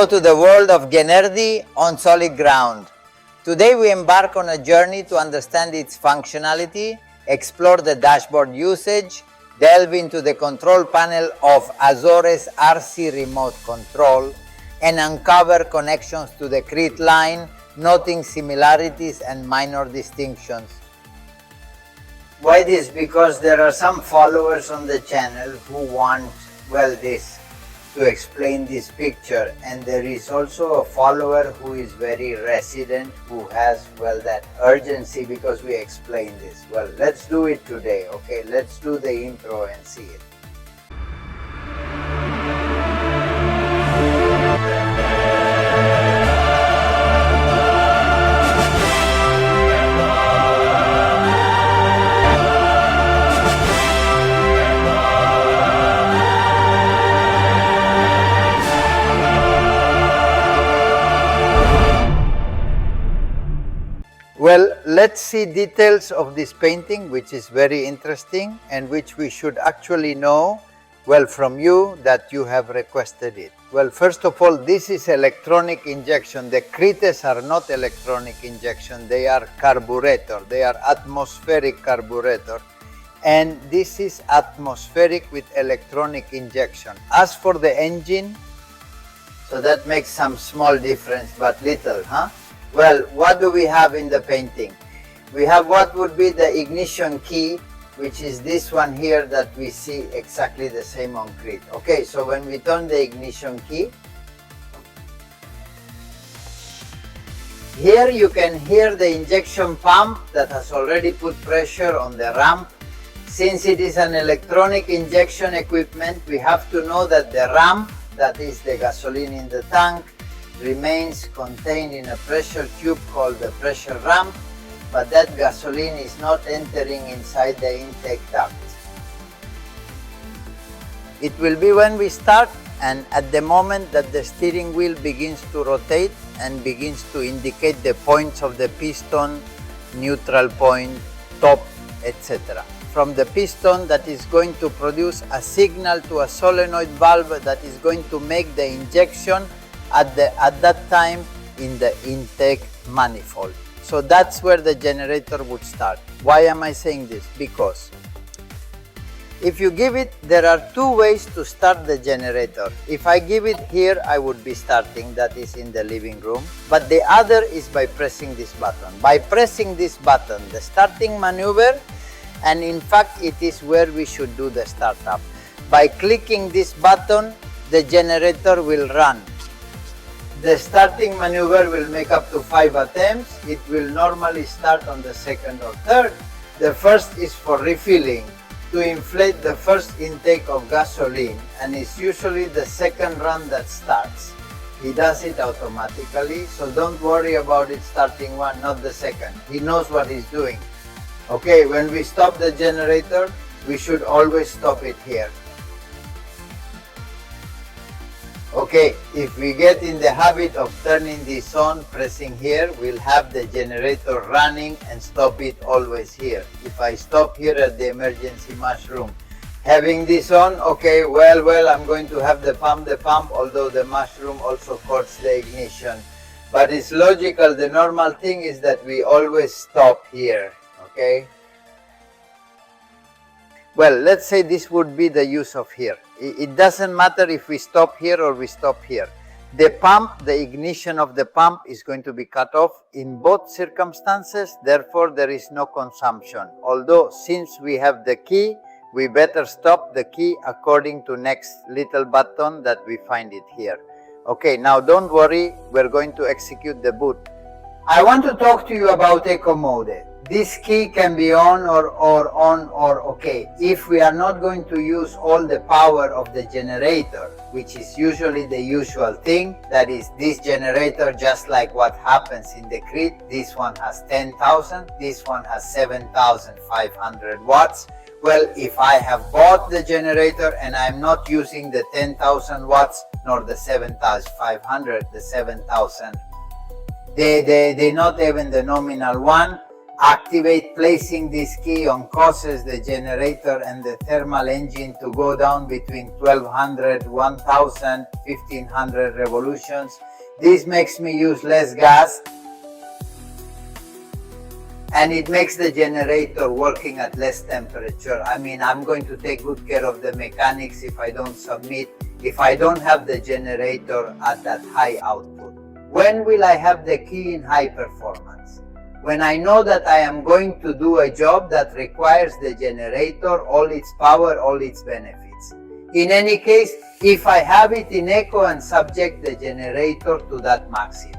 Hello to the world of Genergy on solid ground. Today we embark on a journey to understand its functionality, explore the dashboard usage, delve into the control panel of Azores RC remote control, and uncover connections to the Creta line, noting similarities and minor distinctions. Why this? Because there are some followers on the channel who want, this to explain this picture, and there is also a follower who is very resident, who has, that urgency because we explain this. Let's do it today, okay? Let's do the intro and see it. Let's see details of this painting, which is very interesting and which we should actually know, from you that you have requested it. First of all, this is electronic injection. The Cretas are not electronic injection, they are carburetor, they are atmospheric carburetor. And this is atmospheric with electronic injection. As for the engine, so that makes some small difference, but little, huh? What do we have in the painting? We have what would be the ignition key, which is this one here that we see exactly the same on Creta. Okay, so when we turn the ignition key, here you can hear the injection pump that has already put pressure on the ramp. Since it is an electronic injection equipment, we have to know that the ramp, that is the gasoline in the tank, remains contained in a pressure tube called the pressure ramp, but that gasoline is not entering inside the intake duct. It will be when we start, and at the moment that the steering wheel begins to rotate and begins to indicate the points of the piston, neutral point, top, etc. From the piston, that is going to produce a signal to a solenoid valve that is going to make the injection at that time in the intake manifold. So that's where the generator would start. Why am I saying this? Because if you give it, there are two ways to start the generator. If I give it here, I would be starting, that is in the living room. But the other is by pressing this button. By pressing this button, the starting maneuver, and in fact it is where we should do the startup. By clicking this button, the generator will run. The starting maneuver will make up to 5 attempts. It will normally start on the second or third. The first is for refilling, to inflate the first intake of gasoline, and it's usually the second run that starts. He does it automatically, so don't worry about it starting one, not the second. He knows what he's doing. Okay, when we stop the generator, we should always stop it here. Okay, if we get in the habit of turning this on, pressing here, we'll have the generator running and stop it always here. If I stop here at the emergency mushroom, having this on, okay, I'm going to have the pump, although the mushroom also courts the ignition. But it's logical, the normal thing is that we always stop here, okay? Let's say this would be the use of here. It doesn't matter if we stop here or we stop here. The pump, the ignition of the pump is going to be cut off in both circumstances, therefore there is no consumption. Although since we have the key, we better stop the key according to next little button that we find it here. Okay, now don't worry, we're going to execute the boot. I want to talk to you about eco mode. This key can be on or okay. If we are not going to use all the power of the generator, which is usually the usual thing, that is this generator, just like what happens in the Creta, this one has 10,000, this one has 7,500 watts. If I have bought the generator and I'm not using the 10,000 watts nor the 7,500, the 7,000, they not even the nominal one, activate placing this key on causes the generator and the thermal engine to go down between 1200, 1000, 1500 revolutions. This makes me use less gas, and it makes the generator working at less temperature. I mean, I'm going to take good care of the mechanics if I don't submit, if I don't have the generator at that high output. When will I have the key in high performance? When I know that I am going to do a job that requires the generator, all its power, all its benefits. In any case, if I have it in eco and subject the generator to that maximum.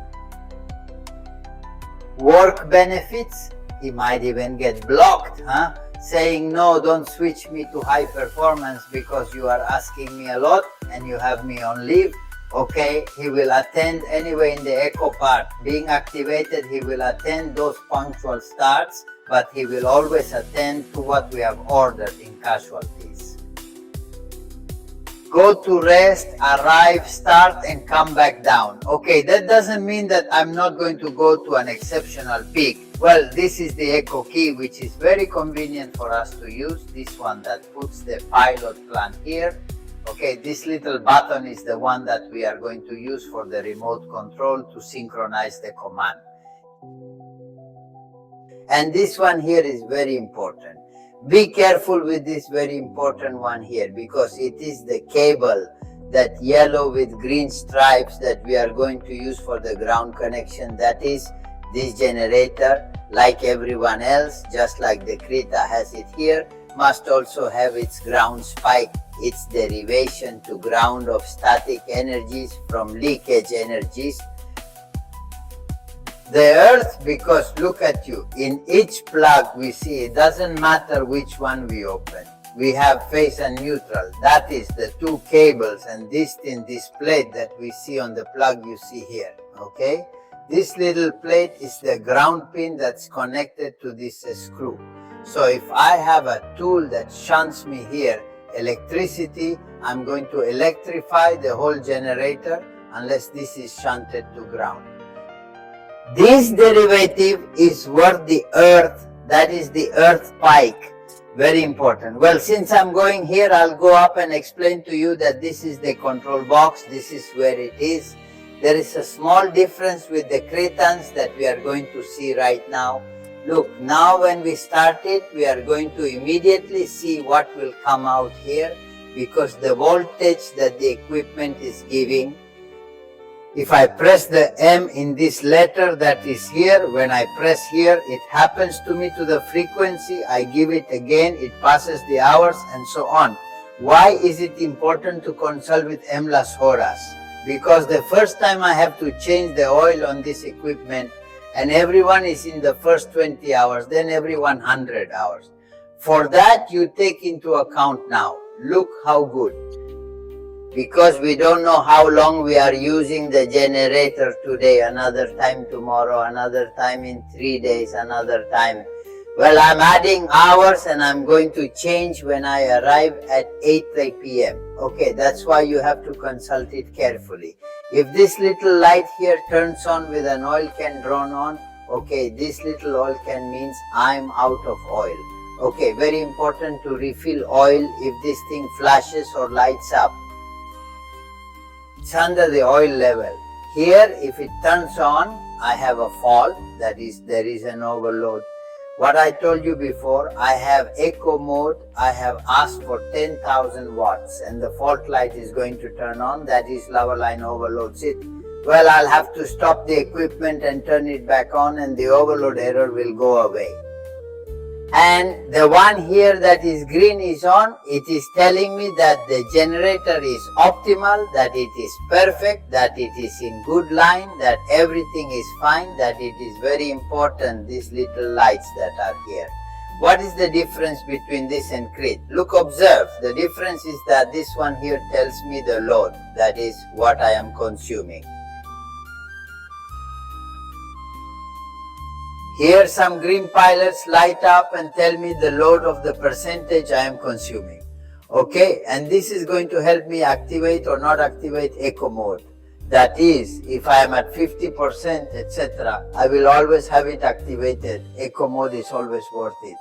Work benefits, he might even get blocked, saying, no, don't switch me to high performance because you are asking me a lot and you have me on leave. Okay, he will attend anyway in the eco part. Being activated, he will attend those punctual starts, but he will always attend to what we have ordered in casualties. Go to rest, arrive, start, and come back down. Okay, that doesn't mean that I'm not going to go to an exceptional peak. Well, this is the eco key, which is very convenient for us to use. This one that puts the pilot plan here. Okay, this little button is the one that we are going to use for the remote control to synchronize the command. And this one here is very important. Be careful with this very important one here, because it is the cable, that yellow with green stripes, that we are going to use for the ground connection. That is this generator, like everyone else, just like the Creta has it here, must also have its ground spike, its derivation to ground of static energies from leakage energies. The earth, because look at you, in each plug we see, it doesn't matter which one we open. We have phase and neutral. That is the two cables, and this thing, this plate that we see on the plug you see here, okay? This little plate is the ground pin that's connected to this screw. So if I have a tool that shunts me here electricity, I'm going to electrify the whole generator unless this is shunted to ground. This derivative is worth the earth, that is the earth pike. Very important. Well, since I'm going here, I'll go up and explain to you that this is the control box, this is where it is. There is a small difference with the Cretans that we are going to see right now. Look, now when we start it, we are going to immediately see what will come out here, because the voltage that the equipment is giving, if I press the M in this letter that is here, when I press here, it happens to me to the frequency, I give it again, it passes the hours and so on. Why is it important to consult with M. Las Horas? Because the first time I have to change the oil on this equipment, and everyone is in the first 20 hours, then every 100 hours. For that, you take into account now. Look how good. Because we don't know how long we are using the generator today, another time tomorrow, another time in 3 days, another time. Well, I'm adding hours and I'm going to change when I arrive at 8 p.m. Okay, that's why you have to consult it carefully. If this little light here turns on with an oil can drawn on, okay, this little oil can means I'm out of oil. Okay, very important to refill oil if this thing flashes or lights up. It's under the oil level. Here, if it turns on, I have a fault, that is, there is an overload. What I told you before, I have eco mode, I have asked for 10,000 watts and the fault light is going to turn on, that is lava line overloads it. Well, I'll have to stop the equipment and turn it back on and the overload error will go away. And the one here that is green is on, it is telling me that the generator is optimal, that it is perfect, that it is in good line, that everything is fine, that it is very important, these little lights that are here. What is the difference between this and Crete? Look, observe, the difference is that this one here tells me the load, that is what I am consuming. Here some green pilots light up and tell me the load of the percentage I am consuming. Okay, and this is going to help me activate or not activate eco mode. That is, if I am at 50%, etc., I will always have it activated. Eco mode is always worth it.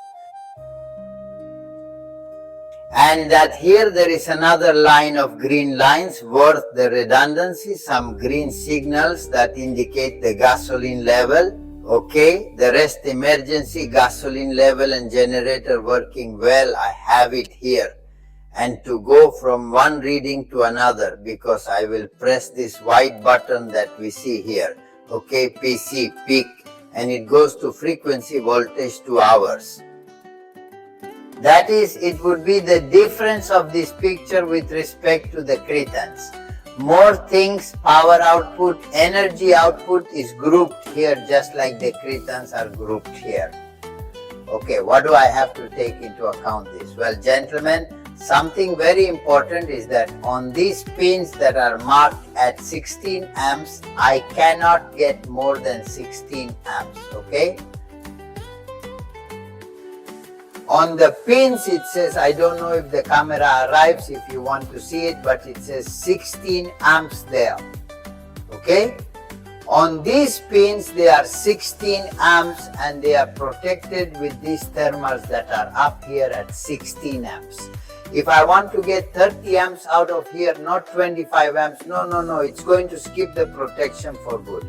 And that here there is another line of green lines worth the redundancy, some green signals that indicate the gasoline level. Okay, the rest emergency, gasoline level and generator working well, I have it here. And to go from one reading to another, because I will press this white button that we see here. Okay, PC, peak, and it goes to frequency voltage to hours. That is, it would be the difference of this picture with respect to the Cretans. More things, power output, energy output is grouped here just like the Cretans are grouped here. Okay, what do I have to take into account this? Well, gentlemen, something very important is that on these pins that are marked at 16 amps, I cannot get more than 16 amps, okay? On the pins it says, I don't know if the camera arrives if you want to see it, but it says 16 amps there, okay? On these pins they are 16 amps and they are protected with these thermals that are up here at 16 amps. If I want to get 30 amps out of here, not 25 amps, no, it's going to skip the protection for good.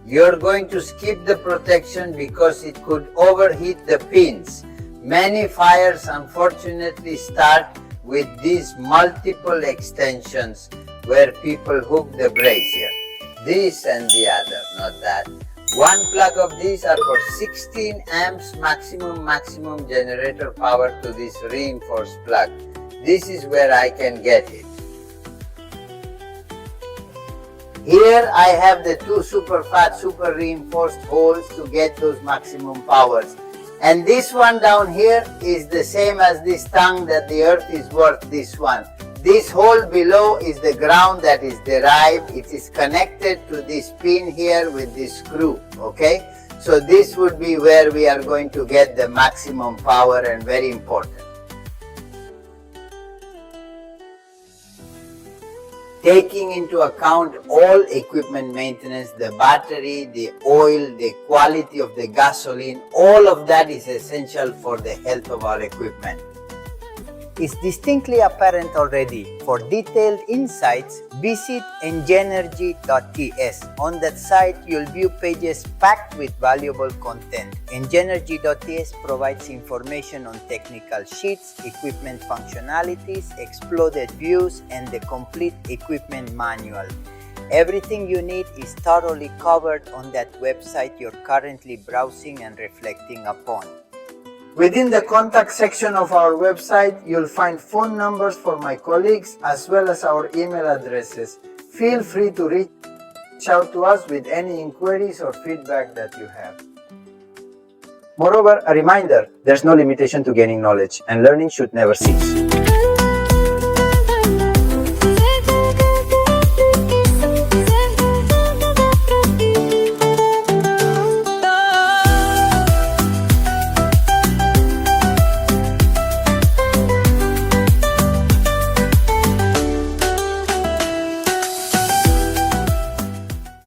You're going to skip the protection because it could overheat the pins. Many fires unfortunately start with these multiple extensions where people hook the brazier. This and the other, not that. One plug of these are for 16 amps maximum generator power to this reinforced plug. This is where I can get it. Here I have the two super fat, super reinforced holes to get those maximum powers. And this one down here is the same as this tongue that the earth is worth, this one. This hole below is the ground that is derived. It is connected to this pin here with this screw, okay? So this would be where we are going to get the maximum power, and very important. Taking into account all equipment maintenance, the battery, the oil, the quality of the gasoline, all of that is essential for the health of our equipment. Is distinctly apparent already. For detailed insights, visit Genergy.ts. On that site, you'll view pages packed with valuable content. Genergy.ts provides information on technical sheets, equipment functionalities, exploded views, and the complete equipment manual. Everything you need is thoroughly covered on that website you're currently browsing and reflecting upon. Within the contact section of our website, you'll find phone numbers for my colleagues as well as our email addresses. Feel free to reach out to us with any inquiries or feedback that you have. Moreover, a reminder, there's no limitation to gaining knowledge, and learning should never cease.